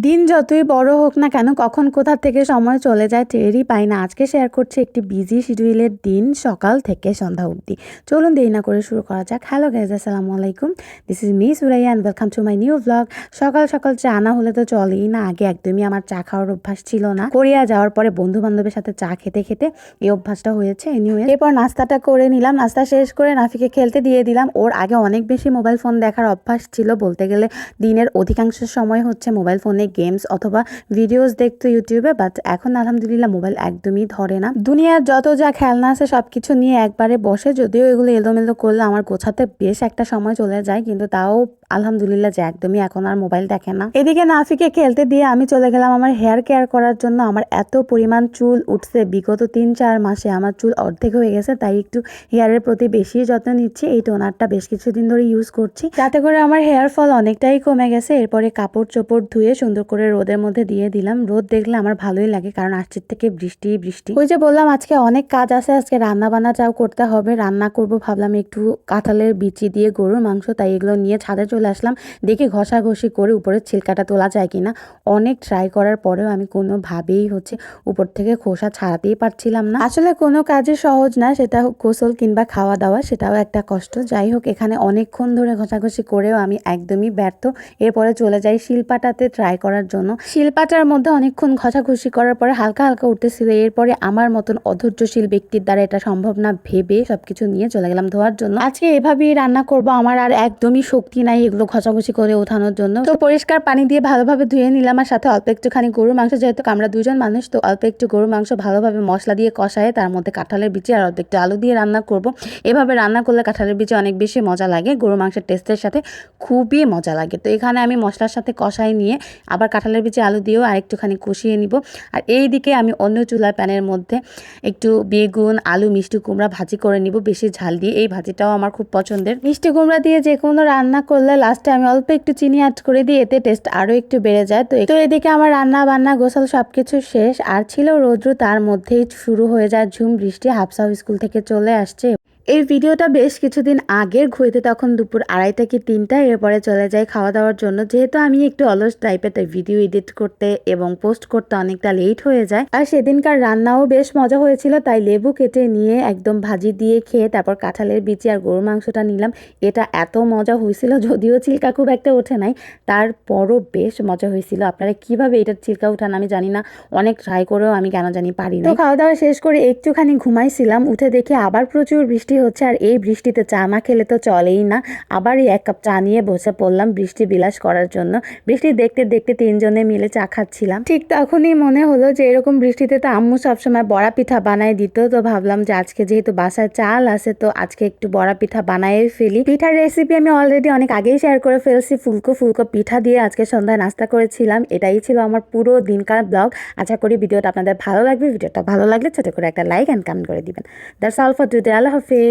দিন যতই বড় হোক না কেন কখন কোথা থেকে সময় চলে যায় টেরই পাই না। আজকে শেয়ার করছি একটি বিজি শিডিউলের দিন সকাল থেকে সন্ধ্যা অবধি। চলুন দেরি না করে শুরু করা যাক। হ্যালো গাইজ, আসসালামু আলাইকুম। This is me Suraiya and welcome to my new blog. সকাল সকাল চা না হলে তো চলেই না। আগে একদমই আমার চা খাওয়ার অভ্যাস ছিল না। কোরিয়া যাওয়ার পরে বন্ধু বান্ধবের সাথে চা খেতে খেতে এই অভ্যাসটা হয়েছে। এনিওয়ে, এরপর নাস্তাটা করে নিলাম। নাস্তা শেষ করে নাফিকে খেলতে দিয়ে দিলাম। ওর আগে অনেক বেশি মোবাইল ফোন দেখার অভ্যাস ছিল, বলতে গেলে দিনের অধিকাংশ সময় হচ্ছে মোবাইল ফোনে গেমস অথবা ভিডিওস দেখতো ইউটিউবে। বাট এখন আলহামদুলিল্লাহ মোবাইল একদমই ধরে না। দুনিয়ার যত যা খেলনা আছে সবকিছু নিয়ে একবারে বসে, যদিও এগুলো এলোমেলো করলে আমার গোছাতে বেশ একটা সময় চলে যায়, কিন্তু তাও আলহামদুলিল্লাহ যে একদমই এখন আর মোবাইল দেখে না। এদিকে নাফিকে খেলতে দিয়ে আমি চলে গেলাম আমার হেয়ার কেয়ার করার জন্য। আমার এত পরিমাণ চুল উঠছে বিগত 3-4 মাসে, আমার চুল অর্ধেক হয়ে গেছে, তাই একটু হেয়ারের প্রতি বেশি যত্ন নিচ্ছি। এই টোনারটা বেশ কিছুদিন ধরে ইউজ করছি, যাতে করে আমার হেয়ার ফল অনেকটাই কমে গেছে। এরপরে কাপড় চোপড় ধুয়ে সুন্দর করে রোদের মধ্যে দিয়ে দিলাম। রোদ দেখলে আমার ভালোই লাগে, কারণ আজকের থেকে বৃষ্টি। ওই যে বললাম আজকে অনেক কাজ আছে, আজকে রান্না বান্না চাও করতে হবে। রান্না করব ভাবলাম একটু কাঁঠালের বিচি দিয়ে গরুর মাংস, তাই এগুলো নিয়ে ছাদে চলে আসলাম। দেখি ঘষাঘষি করে উপরের ছিলকাটা তোলা যায় কিনা। অনেক ট্রাই করার পরেও আমি কোনোভাবেই উপর থেকে খোসা ছাড়াতেই পারছিলাম না। আসলে কোনো কাজে সহজ না, সেটা হোক গোসল কিংবা খাওয়া দাওয়া, সেটাও একটা কষ্ট। যাই হোক, এখানে অনেকক্ষণ ধরে ঘষাঘষি করেও আমি একদমই ব্যর্থ। এরপরে চলে যাই শিলপাটাতে ট্রাই করার জন্য। শিলপাটার মধ্যে অনেকক্ষণ ঘষাঘষি করার পরে হালকা হালকা উঠতেছিল। এরপরে আমার মতন অধৈর্যশীল ব্যক্তির দ্বারা এটা সম্ভব না ভেবে সবকিছু নিয়ে চলে গেলাম ধোয়ার জন্য। আজকে এভাবেই রান্না করব, আমার আর একদমই শক্তি নাই এগুলো ঘষাঘষি করে ওঠানোর জন্য। তো পরিষ্কার পানি দিয়ে ভালোভাবে ধুয়ে নিলাম, আর সাথে অল্প একটুখানি গরুর মাংস, যেহেতু আমরা দুজন মানুষ, তো অল্প একটু গরুর মাংস ভালোভাবে মশলা দিয়ে কষায় তার মধ্যে কাঁঠালের বিচি আর অল্প একটু আলু দিয়ে রান্না করব। এভাবে রান্না করলে কাঁঠালের বিচি অনেক বেশি মজা লাগে, গরুর মাংসের টেস্টের সাথে খুবই মজা লাগে। তো এখানে আমি মশলার সাথে কষাই নিয়ে আবার কাঁঠালের বিচি আলু দিয়েও আরেকটুখানি কষিয়ে নিব। আর এই দিকে আমি অন্য চুলার প্যানের মধ্যে একটু বেগুন, আলু, মিষ্টি কুমড়া ভাজি করে নিব বেশি ঝাল দিয়ে। এই ভাজিটাও আমার খুব পছন্দের। মিষ্টি কুমড়া দিয়ে যে কোনো রান্না করলে লাস্টে আমি অল্প একটু চিনি অ্যাড করে দিই, এতে টেস্ট আরও একটু বেড়ে যায়। তো এদিকে আমার রান্না বান্না গোসল সবকিছু শেষ, আর ছিল রৌদ্র, তার মধ্যেই শুরু হয়ে যায় ঝুম বৃষ্টি। হাফসাও স্কুল থেকে চলে আসছে। এই ভিডিওটা বেশ কিছুদিন আগের, ঘুরতে তখন দুপুর 2:30 কি 3টা। এরপরে চলে যাই খাওয়া দাওয়ার জন্য। যেহেতু আমি একটু অলস টাইপের, তাই ভিডিও এডিট করতে এবং পোস্ট করতে অনেকটা লেট হয়ে যায়। আর সেদিনকার রান্নাও বেশ মজা হয়েছিল, তাই লেবু কেটে নিয়ে একদম ভাজি দিয়ে খেয়ে তারপর কাঁঠালের বিচি আর গরুর মাংসটা নিলাম। এটা এত মজা হয়েছিল, যদিও চিল্কা খুব একটা ওঠে নাই, তারপরও বেশ মজা হয়েছিল। আপনারা কিভাবে এটার চিল্কা উঠান আমি জানি না, অনেক ট্রাই করেও আমি কেন জানি পারি না। তো খাওয়া দাওয়া শেষ করে একটুখানি ঘুমাইছিলাম, উঠে দেখি আবার প্রচুর বৃষ্টি হচ্ছে। আর এই বৃষ্টিতে চা না খেলে তো চলেই না। আবার এই 1 কাপ চা নিয়ে বসে পড়লাম বৃষ্টি বিলাস করার জন্য। বৃষ্টি দেখতে দেখতে 3 জনে মিলে চা খাচ্ছিলাম। ঠিক তখনই মনে হলো যে এরকম বৃষ্টিতে তো আম্মু সবসময় বড়া পিঠা বানায় দিত। তো ভাবলাম যে আজকে যেহেতু বাসায় চাল আছে, তো আজকে একটু বড়া পিঠা বানায় ফেলি। পিঠার রেসিপি আমি অলরেডি অনেক আগেই শেয়ার করে ফেলছি। ফুলকো পিঠা দিয়ে আজকে সন্ধ্যায় নাস্তা করেছিলাম। এটাই ছিল আমার পুরো দিনকার ব্লগ। আশা করি ভিডিওটা আপনাদের ভালো লাগবে। ভিডিওটা ভালো লাগলে ছোট করে একটা লাইক অ্যান্ড কমেন্ট করে দিবেন। That's all for today. আল্লাহ হাফেজ।